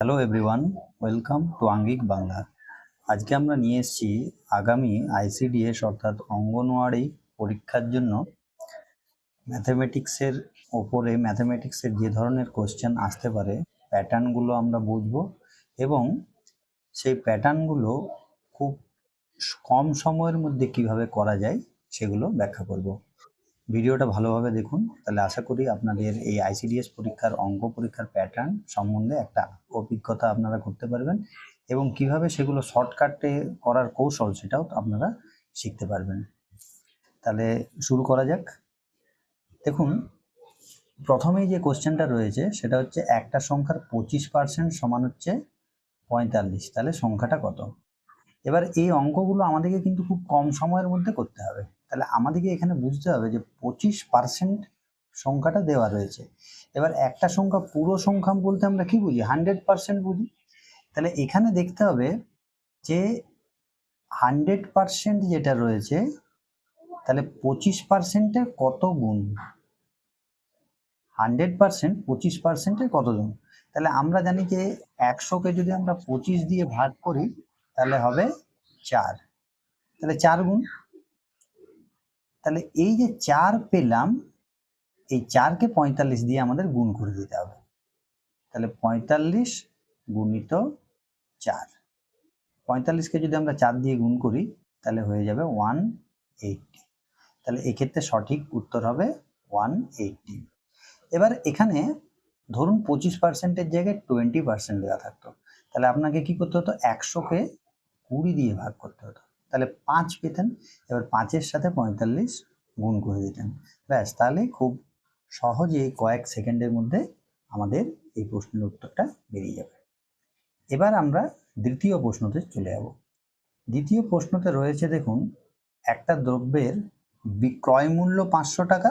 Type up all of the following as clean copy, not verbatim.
Hello everyone, welcome to Angik Bangla. আজকে আমরা নিয়ে এসেছি আগামী আইসিডিএস অর্থাৎ অঙ্গনওয়াড়ি পরীক্ষার জন্য ম্যাথমেটিক্সের যে ধরনের কোশ্চেন আসতে পারে প্যাটার্নগুলো আমরা বুঝবো এবং সেই প্যাটার্নগুলো খুব কম সময়ের মধ্যে কিভাবে করা যায় সেগুলো ব্যাখ্যা করব। ভিডিওটা ভালোভাবে দেখুন, তাহলে আশা করি আপনাদের এই আইসিডিএস পরীক্ষার অঙ্ক পরীক্ষার প্যাটার্ন সম্বন্ধে একটা অভিজ্ঞতা আপনারা করতে পারবেন এবং কিভাবে সেগুলো শর্টকাটে করার কৌশল সেটাও আপনারা শিখতে পারবেন। তাহলে শুরু করা যাক। দেখুন, প্রথমেই যে কোশ্চেনটা রয়েছে সেটা হচ্ছে একটা সংখ্যার 25% সমান হচ্ছে 45, তাহলে সংখ্যাটা কত? এবার এই অঙ্কগুলো আমাদেরকে কিন্তু খুব কম সময়ের মধ্যে করতে হবে। তাহলে আমাদেরকে এখানে বুঝতে হবে যে 25% সংখ্যাটা দেওয়া রয়েছে। এবার একটা সংখ্যা পুরো সংখ্যা বলতে আমরা কি বুঝি? 100% বুঝি। তাহলে এখানে দেখতে হবে যে 100% যেটা রয়েছে তাহলে 25%-এর কত গুণ? 100% 25%-এর কত গুণ? তাহলে আমরা জানি যে 100-কে যদি আমরা 25 দিয়ে ভাগ করি তাহলে হবে 4, তাহলে 4 গুণ। তাহলে এই যে 4 পেলাম, এই 4-কে 45 দিয়ে আমাদের গুণ করে দিতে হবে। তাহলে 45 গুণিত 4, 45-কে যদি আমরা 4 দিয়ে গুণ করি তাহলে হয়ে যাবে 180। তাহলে এক্ষেত্রে সঠিক উত্তর হবে 180। এবার এখানে ধরুন 25%-এর জায়গায় 20% দেওয়া থাকতো, তাহলে আপনাকে কি করতে হতো? 100-কে 20 দিয়ে ভাগ করতে হতো, তাহলে 5 পেতেন। এবার 5-এর সাথে 45 গুণ করে দিতেন, ব্যাস, তাহলে খুব সহজে কয়েক সেকেন্ডের মধ্যে আমাদের এই প্রশ্নের উত্তরটা বেরিয়ে যাবে। এবার আমরা দ্বিতীয় প্রশ্নতে চলে যাব। দ্বিতীয় প্রশ্নতে রয়েছে, দেখুন, একটা দ্রব্যের বিক্রয় মূল্য 500 টাকা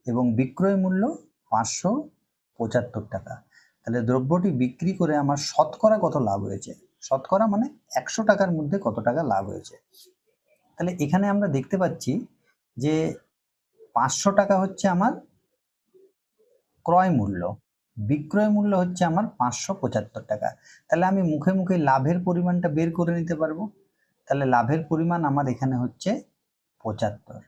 এবং বিক্রয় মূল্য 575 টাকা। তাহলে দ্রব্যটি বিক্রি করে আমার শতকরা কত লাভ হয়েছে? শতকরা মানে 100 টাকার মধ্যে কত টাকা লাভ হয়েছে? তাহলে এখানে আমরা দেখতে পাচ্ছি যে 500 টাকা হচ্ছে আমার ক্রয় মূল্য, বিক্রয় মূল্য হচ্ছে আমার 575 টাকা। তাহলে আমি মুখে মুখে লাভের পরিমাণটা বের করে নিতে পারবো। তাহলে লাভের পরিমাণ আমার এখানে হচ্ছে 75।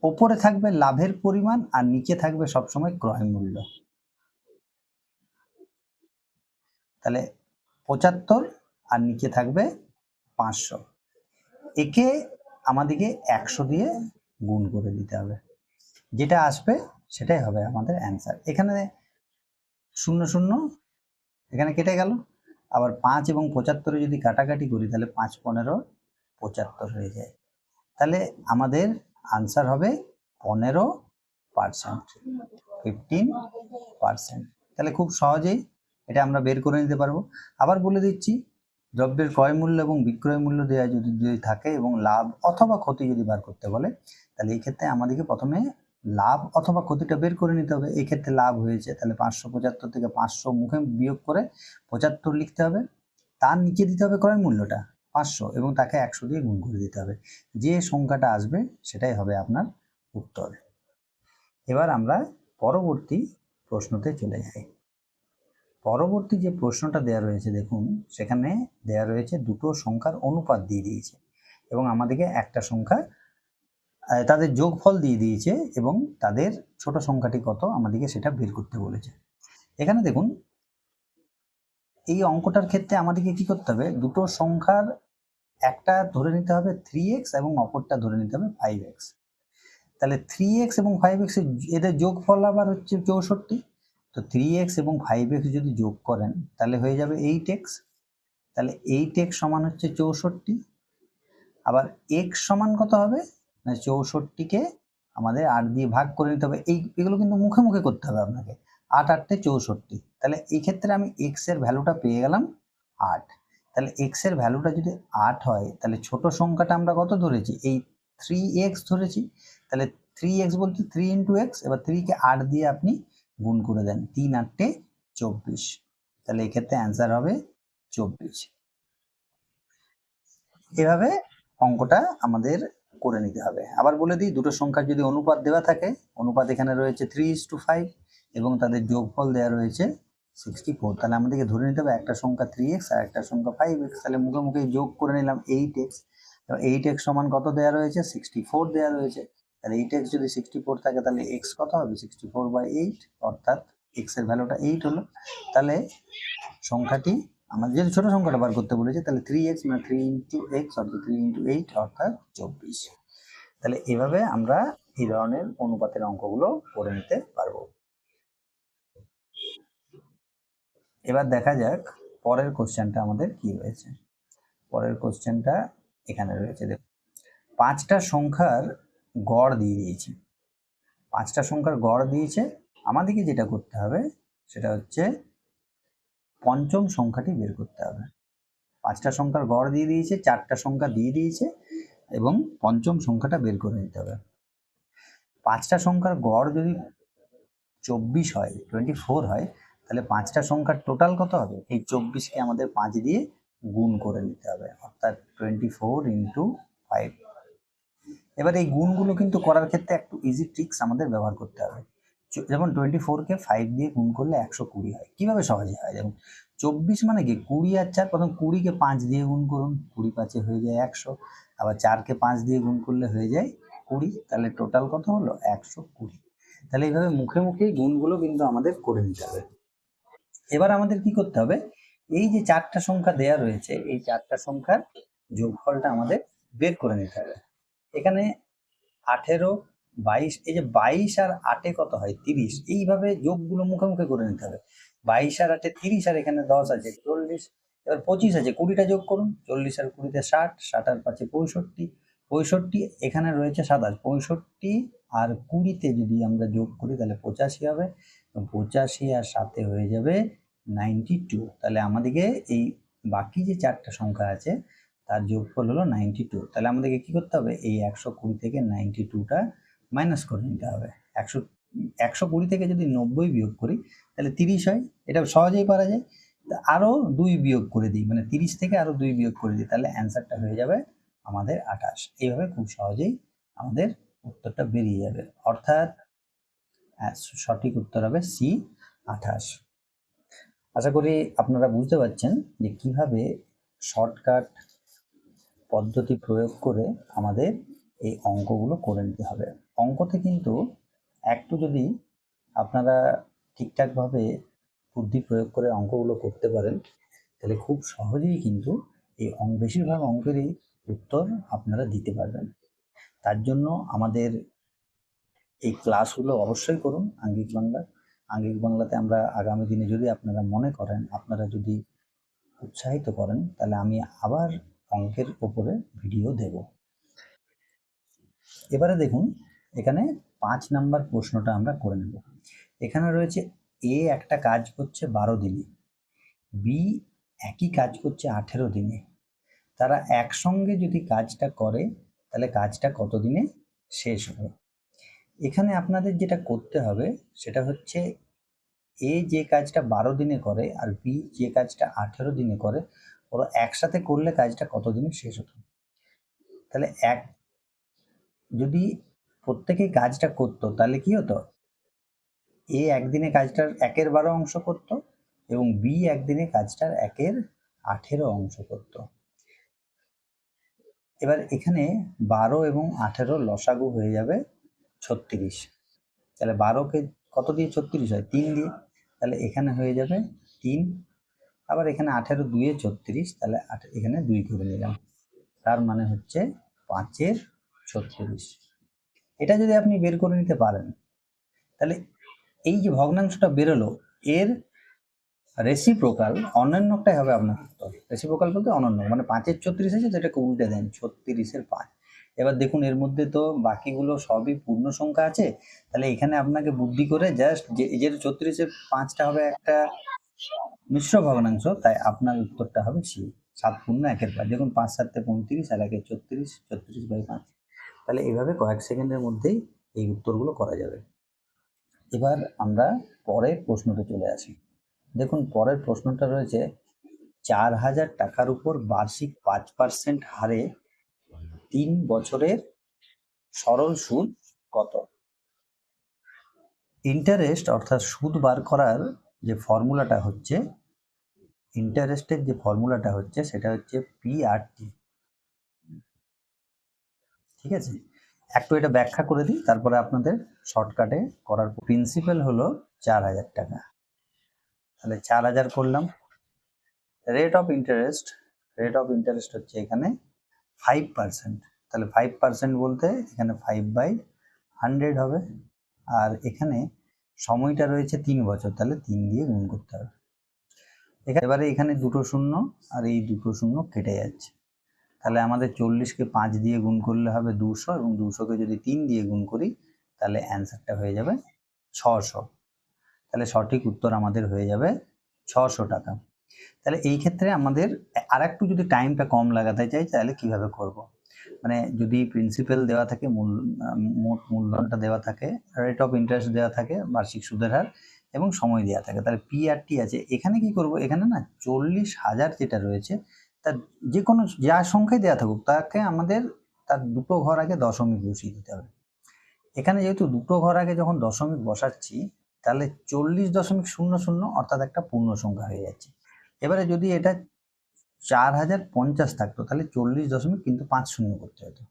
ওপরে থাকবে লাভের পরিমাণ আর নিচে থাকবে সবসময় ক্রয় মূল্য। তাহলে 75 আর নিচে থাকবে 500। একে আমাদেরকে 100 দিয়ে গুণ করে দিতে হবে, যেটা আসবে সেটাই হবে আমাদের অ্যান্সার। এখানে 0 0 এখানে কেটে গেল, আবার 5 এবং 75-এ যদি কাটাকাটি করি তাহলে 5 15 75 হয়ে যায়। তাহলে আমাদের আনসার হবে 15%, 15%। তাহলে খুব সহজেই এটা আমরা বের করে নিতে পারবো। আবার বলে দিচ্ছি, দ্রব্যের ক্রয় মূল্য এবং বিক্রয় মূল্য দেওয়া যদি থাকে এবং লাভ অথবা ক্ষতি যদি বার করতে বলে, তাহলে এই ক্ষেত্রে আমাদেরকে প্রথমে লাভ অথবা ক্ষতিটা বের করে নিতে হবে। এই ক্ষেত্রে লাভ হয়েছে, তাহলে 575 থেকে 500 মুখে বিয়োগ করে 75 লিখতে হবে, তার নিচে দিতে হবে ক্রয় মূল্যটা 500 এবং তাকে 100 দিয়ে গুণ করে দিতে হবে। যে সংখ্যাটা আসবে সেটাই হবে আপনার উত্তর। এবার আমরা পরবর্তী প্রশ্নতে চলে যাই। পরবর্তী যে প্রশ্নটা দেওয়া রয়েছে, দেখুন, সেখানে দেওয়া রয়েছে দুটো সংখ্যার অনুপাত দিয়ে দিয়েছে এবং আমাদেরকে একটা সংখ্যা তাদের যোগফল দিয়ে দিয়েছে এবং তাদের ছোট সংখ্যাটি কত আমাদেরকে সেটা বের করতে বলেছে। এখানে দেখুন, এই অঙ্কটার ক্ষেত্রে আমাদেরকে কি করতে হবে? দুটো সংখ্যার একটা ধরে নিতে হবে 3x এবং অপরটা ধরে নিতে হবে 5x। তাহলে 3x এবং 5x এদের যোগফল আবার হচ্ছে 64। তো 3x এবং 5x যদি যোগ করেন তাহলে হয়ে যাবে 8x। তাহলে 8x সমান হচ্ছে 64। আবার x সমান কত হবে? না, 64-কে আমাদের 8 দিয়ে ভাগ করে নিতে হবে। এগুলো কিন্তু মুখে মুখে করতে হবে আপনাকে। 8 8 64। তাহলে এই ক্ষেত্রে আমি x এর ভ্যালুটা পেয়ে গেলাম 8। তাহলে x এর ভ্যালুটা যদি 8 হয় তাহলে ছোট সংখ্যাটা আমরা কত ধরেছি? এই 3x ধরেছি। তাহলে 3x বলতে 3 × x। এবার 3-কে 8 দিয়ে আপনি গুণ করে দেন, 3 8 24। তাহলে এই ক্ষেত্রে অ্যান্সার হবে 24। এভাবে অঙ্কটা আমাদের করে নিতে হবে। আবার বলে দিই, দুটো সংখ্যার যদি অনুপাত দেওয়া থাকে, অনুপাত এখানে রয়েছে 3:5 এবং তাদের যোগফল দেওয়া রয়েছে 64, তাহলে আমাদেরকে ধরে নিতে হবে একটা সংখ্যা 3x আর একটা সংখ্যা 5x, তাহলে মুখে মুখে যোগ করে নিলাম 8x। 8x সমান কত দেওয়া রয়েছে? 64 দেওয়া রয়েছে। তাহলে 8x যদি 64 থাকে তাহলে x কত হবে? 64/8, অর্থাৎ x এর ভ্যালুটা 8 হলো। তাহলে সংখ্যাটি আমাদের যদি ছোট সংখ্যাটা বার করতে বলেছে তাহলে 3x মানে 3 ইন্টু এক্স অর্থাৎ 3 ইন্টু 8 অর্থাৎ 24। তাহলে এভাবে আমরা এই ধরনের অনুপাতের অঙ্কগুলো করে নিতে পারবো। এবার দেখা যাক পরের কোশ্চেনটা আমাদের কি রয়েছে। পরের কোশ্চেনটা এখানে রয়েছে, দেখুন 5টা সংখ্যার গড় দিয়ে দিয়েছে। 5টা সংখ্যার গড় দিয়েছে, আমাদেরকে যেটা করতে হবে সেটা হচ্ছে পঞ্চম সংখ্যাটি বের করতে হবে। 5টা সংখ্যার গড় দিয়ে দিয়েছে, 4টা সংখ্যা দিয়ে দিয়েছে এবং পঞ্চম সংখ্যাটা বের করে নিতে হবে। 5টা সংখ্যার গড় যদি 24 হয়, 24 হয়, তাহলে 5টা সংখ্যার টোটাল কত হবে? এই 24কে আমাদের 5 দিয়ে গুণ করে নিতে হবে, অর্থাৎ 24 ইন্টু 5। এবার এই গুণগুলো কিন্তু করার ক্ষেত্রে একটু ইজি ট্রিক্স আমাদের ব্যবহার করতে হবে। যেমন 24কে 5 দিয়ে গুণ করলে 120 হয়। কিভাবে সহজে হয়? যেমন 24 মানে কি 20 আর 4, প্রথম 20কে 5 দিয়ে গুণ করুন, 20 5 হয়ে যায় 100, আবার 4কে 5 দিয়ে গুণ করলে হয়ে যায় 20, তাহলে টোটাল কত হলো? 120। তাহলে এইভাবে মুখে মুখেই গুণগুলো কিন্তু আমাদের করে নিতে হবে। এবার আমাদের কি করতে হবে? এই যে 4টা সংখ্যা দেয়া রয়েছে, এই 4টা সংখ্যার যোগফলটা আমাদের বের করে নিতে হবে। এখানে 18, 22, এই যে 22 আর 8 কত হয়? 30। এইভাবে যোগগুলো মুখে মুখে করে নিতে হবে। 22 আর 8 30, আর এখানে 10 আছে 40, এবার 25 আছে 20টা যোগ করুন, 40 আর 20তে 60, 60 আর 5 65, 65 এখানে রয়েছে 27, 65 আর 20তে যদি আমরা যোগ করি তাহলে 85 হবে, 85 আর 7 হয়ে যাবে 92। তাহলে আমাদেরকে এই বাকি যে 4টা সংখ্যা আছে তার যোগফল হলো 92। তাহলে আমাদেরকে কি করতে হবে? এই 120 থেকে 92টা মাইনাস করে নিতে হবে। 120 থেকে যদি 90 বিয়োগ করি তাহলে 30 হয়, এটা সহজেই পারা যায়। আরও 2 বিয়োগ করে দিই, মানে 30 থেকে আরও 2 বিয়োগ করে দিই, তাহলে অ্যান্সারটা হয়ে যাবে আমাদের 28। এইভাবে খুব সহজেই আমাদের উত্তরটা বেরিয়ে যাবে, অর্থাৎ সঠিক উত্তর হবে সি, 28। আশা করি আপনারা বুঝতে পারছেন যে কিভাবে শর্টকাট পদ্ধতি প্রয়োগ করে আমাদের এই অঙ্কগুলো করে নিতে হবে। অঙ্কতে কিন্তু একটু যদি আপনারা ঠিকঠাকভাবে বুদ্ধি প্রয়োগ করে অঙ্কগুলো করতে পারেন তাহলে খুব সহজেই কিন্তু এই বেশিরভাগ অঙ্কেরই উত্তর আপনারা দিতে পারবেন। তার জন্য আমাদের এই ক্লাসগুলো অবশ্যই করুন আঙ্গিক বাংলা। আঙ্গিক বাংলাতে আমরা আগামী দিনে যদি আপনারা মনে করেন, আপনারা যদি উৎসাহিত করেন, তাহলে আমি আবার অঙ্কের উপরে ভিডিও দেব। এবারে দেখুন এখানে 5 নাম্বার প্রশ্নটা আমরা করে নেব। এখানে রয়েছে এ একটা কাজ করছে 12 দিনে, বি একই কাজ করছে 18 দিনে, তারা একসঙ্গে যদি কাজটা করে তাহলে কাজটা কত দিনে শেষ হবে? এখানে আপনাদের যেটা করতে হবে সেটা হচ্ছে এ যে কাজটা 12 দিনে করে আর বি যে কাজটা 18 দিনে করে, ওরা একসাথে করলে কাজটা কত দিনে শেষ হতো? তাহলে যদি প্রত্যেকেই কাজটা করতো তাহলে কি হতো? এ একদিনে কাজটার 1/12 অংশ করতো এবং বি একদিনে কাজটার 1/18 অংশ করতো। এবার এখানে 12 এবং 18 লসাগু হয়ে যাবে 36। তাহলে 12কে কত দিয়ে 36 হয়? 3 দিয়ে, তাহলে এখানে হয়ে যাবে 3। আবার এখানে 18 2 36, তাহলে এখানে 2 করে নিলাম, তার মানে হচ্ছে 5 36। এটা যদি আপনি বের করে নিতে পারেন তাহলে এই যে ভগ্নাংশটা বেরোলো এর রেসিপ্রোকাল অন্যান্যটাই হবে আপনার উত্তর। রেসিপ্রোকাল বলতে অনন্য, মানে 5 36 আছে যেটাকে উল্টে দেন 36 5। এবার দেখুন এর মধ্যে তো বাকিগুলো সবই পূর্ণ সংখ্যা আছে, তাহলে এখানে আপনাকে বুদ্ধি করে জাস্ট যে 36 5টা হবে একটা মিশ্র ভগ্নাংশ, তাই আপনার উত্তরটা হবে সি, 7 পূর্ণ 1/5। দেখুন 5 7 35 আর 1 36, 36/5। তাহলে এইভাবে কয়েক সেকেন্ডের মধ্যেই এই উত্তরগুলো করা যাবে। এবার আমরা পরের প্রশ্নতে চলে আসি। দেখুন পরের প্রশ্নটা রয়েছে 4000 টাকার উপর বার্ষিক 5% হারে 3 বছরের সরল সুদ কত? ইন্টারেস্ট অর্থাৎ সুদ বার করার যে ফর্মুলাটা হচ্ছে, ইন্টারেস্টের যে ফর্মুলাটা হচ্ছে সেটা হচ্ছে PRT। ঠিক আছে, একটু এটা ব্যাখ্যা করে দিই, তারপরে আপনাদের শর্টকাটে করার প্রিন্সিপাল হলো 4000 টাকা। তাহলে 4000 করলাম। রেট অফ ইন্টারেস্ট হচ্ছে এখানে 5%। তাহলে 5% বলতে এখানে 5/100 হবে। আর এখানে সময়টা রয়েছে 3 বছর, তাহলে 3 দিয়ে গুণ করতে হবে। এবারে এখানে দুটো শূন্য আর এই দুটো শূন্য কেটে যাচ্ছে, তাহলে আমাদের 40কে 5 দিয়ে গুণ করলে হবে 200, এবং 200কে যদি 3 দিয়ে গুণ করি তাহলে অ্যান্সারটা হয়ে যাবে 600। তাহলে সঠিক উত্তর আমাদের হয়ে যাবে 600 টাকা। তাহলে এই ক্ষেত্রে আমাদের আর একটু যদি টাইমটা কম লাগাতে চাই তাহলে কিভাবে করব, মানে যদি প্রিন্সিপাল দেওয়া থাকে, মোট মূলধনটা দেওয়া থাকে, রেট অফ ইন্টারেস্ট দেওয়া থাকে, বার্ষিক সুদের হার, এবং সময় দেওয়া থাকে, তাহলে PRT আছে। এখানে কি করব, এখানে না 40,000 যেটা রয়েছে তার যে কোনো যা সংখ্যায় দেওয়া থাকুক তাকে আমাদের তার দুটো ঘর আগে দশমিক বসিয়ে দিতে হবে। এখানে যেহেতু দুটো ঘর আগে যখন দশমিক বসাচ্ছি তাহলে 40.00 অর্থাৎ একটা পূর্ণ সংখ্যা হয়ে যাচ্ছে। এবারে যদি এটা 4050 থাকতো তাহলে 40 কিন্তু 50 করতে হতো।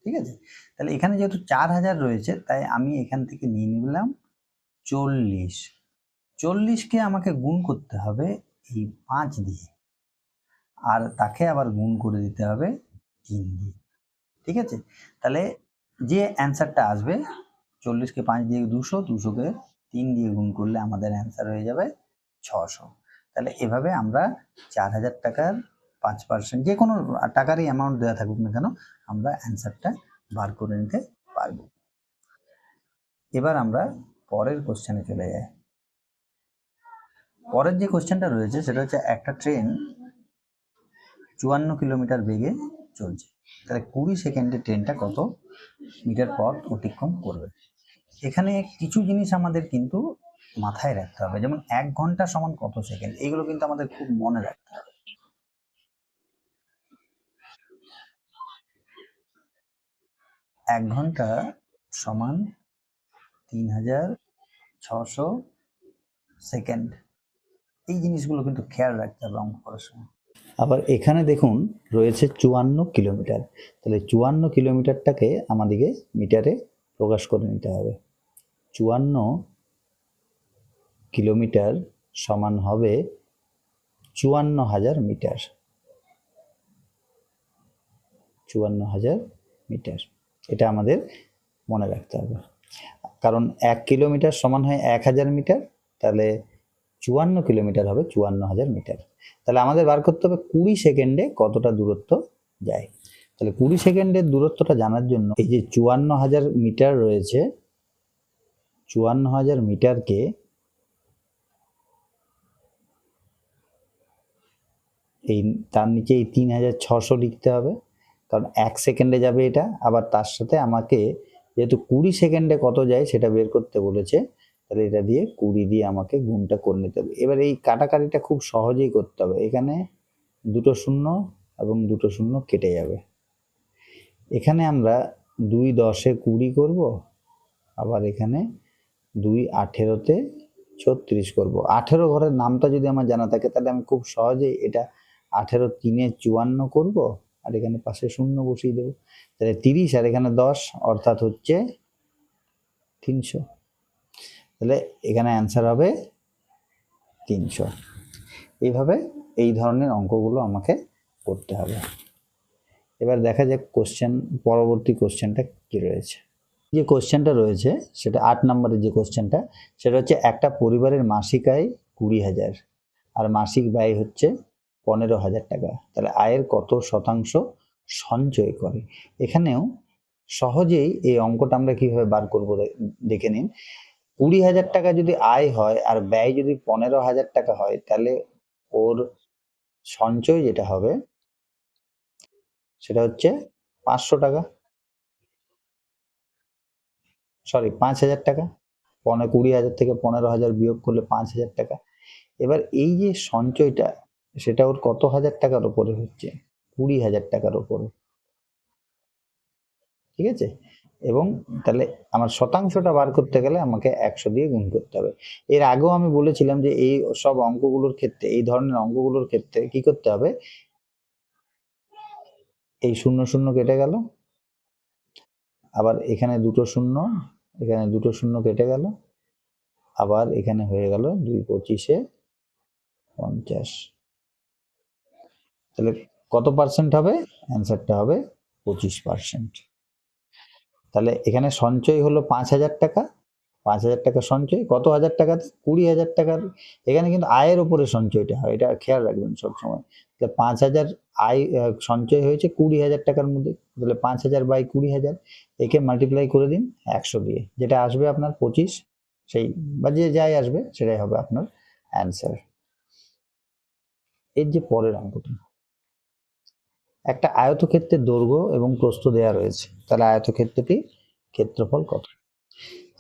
ঠিক আছে, তাহলে এখানে যেহেতু 4000 রয়েছে তাই আমি এখান থেকে নিয়ে নিলাম 40। 40কে আমাকে গুণ করতে হবে এই 5 দিয়ে, আর তাকে আবার গুণ করে দিতে হবে 3 দিয়ে। ঠিক আছে, তাহলে যে অ্যান্সারটা আসবে 40কে 5 দিয়ে 200, 200কে 3 দিয়ে গুণ করলে আমাদের অ্যান্সার হয়ে যাবে 600। তাহলে এভাবে আমরা 4000 টাকার 5%, যে কোনো টাকারই অ্যামাউন্ট দেওয়া থাকুক না কেন, আমরা অ্যান্সারটা বার করে নিতে পারবো। এবার আমরা পরের কোশ্চেনে চলে যাই। পরের যে কোশ্চেনটা রয়েছে সেটা হচ্ছে একটা ট্রেন 54 কিলোমিটার বেগে চলছে, তাহলে 20 সেকেন্ডে ট্রেনটা কত মিটার পথ অতিক্রম করবে। এখানে কিছু জিনিস আমাদের কিন্তু মাথায় রাখতে হবে, যেমন 1 ঘন্টা সমান কত সেকেন্ড, এগুলো কিন্তু আমাদের খুব মনে রাখতে হবে। 1 ঘন্টা সমান 3600 সেকেন্ড, এই জিনিসগুলো কিন্তু খেয়াল রাখতে হবে অঙ্ক করার সময়। আবার এখানে দেখুন রয়েছে 54 কিলোমিটার, তাহলে 54 কিলোমিটারটাকে আমাদেরকে মিটারে প্রকাশ করে নিতে হবে। 54 কিলোমিটার সমান হবে 54,000 মিটার। 54,000 মিটার, এটা আমাদের মনে রাখতে হবে, কারণ 1 কিলোমিটার সমান হয় 1000 মিটার, তাহলে 54 কিলোমিটার হবে 54,000 মিটার। তাহলে আমাদের বার করতে হবে 20 সেকেন্ডে কতটা দূরত্ব যায়। তাহলে 20 সেকেন্ডের দূরত্বটা জানার জন্য এই যে 54,000 মিটার রয়েছে, 54,000 মিটারকে এই তার নিচে এই 3600 লিখতে হবে, কারণ 1 সেকেন্ডে যাবে এটা, আবার তার সাথে আমাকে যেহেতু 20 সেকেন্ডে কত যায় সেটা বের করতে বলেছে, তাহলে এটা দিয়ে 20 দিয়ে আমাকে গুণটা করে নিতে হবে। এবার এই কাটাকাটিটা খুব সহজেই করতে হবে, এখানে দুটো শূন্য এবং দুটো শূন্য কেটে যাবে। এখানে আমরা 2 10-এ 20 করব, আবার এখানে 2 18-তে 36 করব। 18 ঘরের নামটা যদি আমার জানা থাকে তাহলে আমি খুব সহজেই এটা 18 3-এ 54 করব, আর এখানে পাশে শূন্য বসিয়ে দেবো, তাহলে 30 আর এখানে 10 অর্থাৎ হচ্ছে 300। তাহলে এখানে অ্যান্সার হবে 300। এইভাবে এই ধরনের অঙ্কগুলো আমাকে করতে হবে। এবার দেখা যাক পরবর্তী কোশ্চেনটা কি রয়েছে। যে কোশ্চেনটা রয়েছে সেটা 8 নম্বরের যে কোশ্চেনটা, সেটা হচ্ছে একটা পরিবারের মাসিক আয় 20,000 আর মাসিক ব্যয় হচ্ছে 15,000 টাকা, তাহলে আয়ের কত শতাংশ সঞ্চয় করে। এখানেও সহজেই এই অঙ্কটা আমরা কিভাবে বার করব দেখে নিন। 20,000 টাকা যদি আয় হয় আর ব্যয় যদি 15,000 টাকা হয়, তাহলে ওর সঞ্চয় যেটা হবে সেটা হচ্ছে 500 টাকা, সরি 5,000 টাকা। 20,000 থেকে 15,000 বিয়োগ করলে 5,000 টাকা। এবার এই যে সঞ্চয়টা সেটা ওর কত হাজার টাকার উপরে হচ্ছে, 20,000 টাকার উপরে। ঠিক আছে, এবং তাহলে আমার শতাংশটা বার করতে গেলে আমাকে 100 দিয়ে গুণ করতে হবে। এর আগেও আমি বলেছিলাম যে এই সব অঙ্কগুলোর ক্ষেত্রে, এই ধরনের অঙ্কগুলোর ক্ষেত্রে কি করতে হবে, এই 0 0 কেটে গেল, আবার এখানে দুটো শূন্য, এখানে দুটো শূন্য কেটে গেল, আবার এখানে হয়ে গেল 2 25 50। তাহলে কত পার্সেন্ট হবে? অ্যান্সারটা হবে 25%। তাহলে এখানে সঞ্চয় হলো 5,000 টাকা, 5,000 টাকা সঞ্চয়, কত হাজার টাকা? 20,000 টাকার। এখানে কিন্তু আয়ের উপরে সঞ্চয়টা হয়, এটা খেয়াল রাখবেন সবসময়। তাহলে 5,000 আয় সঞ্চয় হয়েছে 20,000 টাকার মধ্যে, তাহলে 5,000 বাই 20,000, একে মাল্টিপ্লাই করে দিন 100 দিয়ে, যেটা আসবে আপনার 25, সেই বা যে যাই আসবে সেটাই হবে আপনার অ্যান্সার। এর যে পরের অঙ্কটা, একটা আয়তক্ষেত্রের দৈর্ঘ্য এবং প্রস্থ দেওয়া রয়েছে, তাহলে আয়তক্ষেত্রটির ক্ষেত্রফল কত?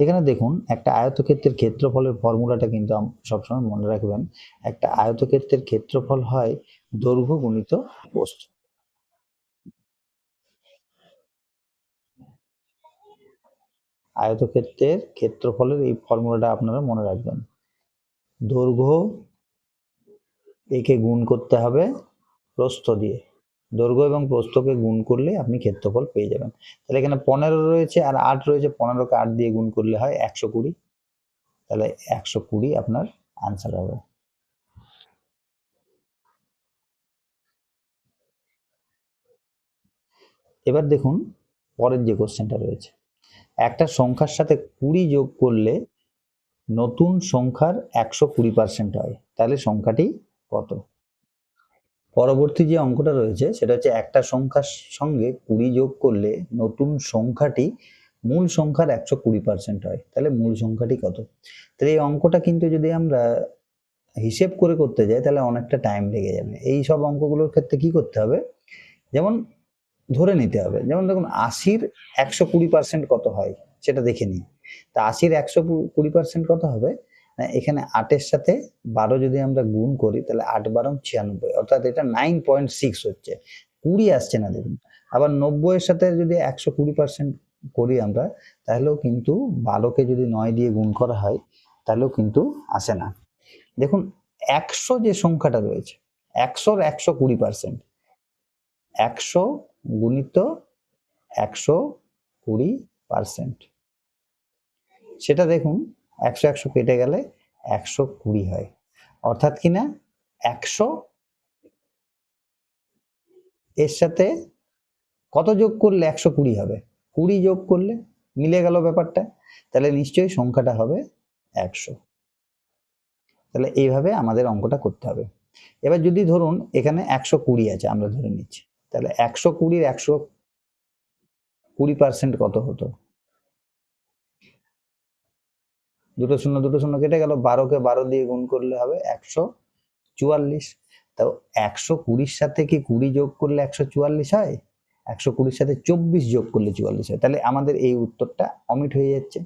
এখানে দেখুন, একটা আয়তক্ষেত্রের ক্ষেত্রফলের ফর্মুলাটা কিন্তু সবসময় মনে রাখবেন। একটা আয়তক্ষেত্রের ক্ষেত্রফল হয় দৈর্ঘ্য গুণিত প্রস্থ। আয়তক্ষেত্রের ক্ষেত্রফলের এই ফর্মুলাটা আপনারা মনে রাখবেন। দৈর্ঘ্য একে গুণ করতে হবে প্রস্থ দিয়ে, দৈর্ঘ্য এবং প্রস্থকে গুণ করলে আপনি ক্ষেত্রফল পেয়ে যাবেন। তাহলে এখানে 15 রয়েছে আর 8 রয়েছে, 15কে 8 দিয়ে গুণ করলে হয় 120, তাহলে 120 আপনার আনসার হবে। এবার দেখুন পরের যে কোশ্চেনটা রয়েছে, একটা সংখ্যার সাথে 20 যোগ করলে নতুন সংখ্যার 120% হয়, তাহলে সংখ্যাটি কত? পরবর্তী যে অঙ্কটা রয়েছে সেটা হচ্ছে একটা সংখ্যার সঙ্গে 20 যোগ করলে নতুন সংখ্যাটি মূল সংখ্যার 120% হয়, তাহলে মূল সংখ্যাটি কত? তাহলে এই অঙ্কটা কিন্তু যদি আমরা হিসেব করে করতে যাই তাহলে অনেকটা টাইম লেগে যাবে। এই সব অঙ্কগুলোর ক্ষেত্রে কি করতে হবে, যেমন ধরে নিতে হবে, যেমন দেখুন 80-র 120% কত হয় সেটা দেখে নিই। তা 80-র 120% কত হবে? এখানে 8-এর সাথে 12 যদি আমরা গুণ করি তাহলে 8 12 96, অর্থাৎ এটা 9.6 হচ্ছে, 20 আসছে না দেখুন। আবার 90-এর সাথে যদি 120% করি আমরা, তাহলেও কিন্তু 12কে যদি 9 দিয়ে গুণ করা হয় তাহলেও কিন্তু আসে না। দেখুন 100 যে সংখ্যাটা রয়েছে, 100-র 120%, 100 গুণিত 120%, সেটা দেখুন 100 100 কেটে গেলে 120 হয়, অর্থাৎ কিনা 100 এর সাথে কত যোগ করলে 120 হবে? 20 যোগ করলে, মিলে গেল ব্যাপারটা, তাহলে নিশ্চয়ই সংখ্যাটা হবে 100। তাহলে এইভাবে আমাদের অঙ্কটা করতে হবে। এবার যদি ধরুন এখানে 120 আছে, আমরা ধরে নিচ্ছি, তাহলে 120-র 120% কত হতো? দুটো শূন্য কেটে গেল, 12কে 12 দিয়ে গুণ করলে হবে 144। তো 120-র সাথে কি 20 যোগ করলে 144 হয়? 120-র সাথে 24 যোগ করলে 44 হয়, তাহলে আমাদের এই উত্তরটা অমিট হয়ে যাচ্ছে।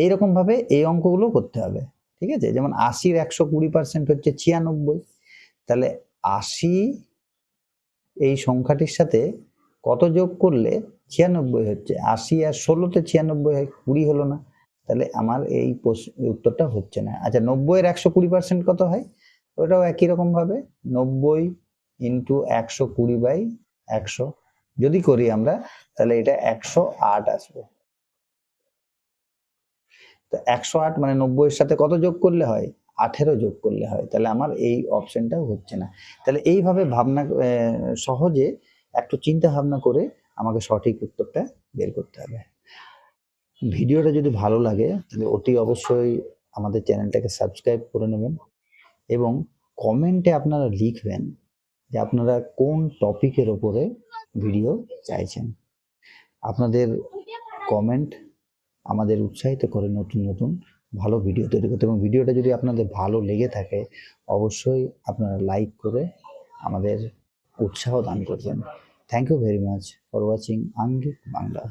এইরকম ভাবে এই অঙ্কগুলো করতে হবে, ঠিক আছে? যেমন 80-র 120% হচ্ছে 96, তাহলে 80 এই সংখ্যাটির সাথে কত যোগ করলে 96 হচ্ছে? 80 আর 16-তে 96 হয়, 20 হলো না, তাহলে আমার এই উত্তরটা হচ্ছে না। আচ্ছা 90-এর 120% কত হয়? ওটাও একই রকম ভাবে 90 ইন্টু 120/100 যদি করি আমরা, তাহলে এটা 108 আসবে। তো 108 মানে 90-এর সাথে কত যোগ করলে হয়? 18 যোগ করলে হয়, তাহলে আমার এই অপশনটাও হচ্ছে না। তাহলে এইভাবে ভাবনা সহজে একটু চিন্তা ভাবনা করে আমাকে সঠিক উত্তরটা বের করতে হবে। ভিডিওটা যদি ভালো লাগে তাহলে অতি অবশ্যই আমাদের চ্যানেলটাকে সাবস্ক্রাইব করে নেবেন এবং কমেন্টে আপনারা লিখবেন যে আপনারা কোন টপিকের ওপরে ভিডিও চাইছেন। আপনাদের কমেন্ট আমাদের উৎসাহিত করে নতুন নতুন ভালো ভিডিও তৈরি করতে, এবং ভিডিওটা যদি আপনাদের ভালো লেগে থাকে অবশ্যই আপনারা লাইক করে আমাদের উৎসাহ দান করবেন। Thank you very much for watching Angik Bangla.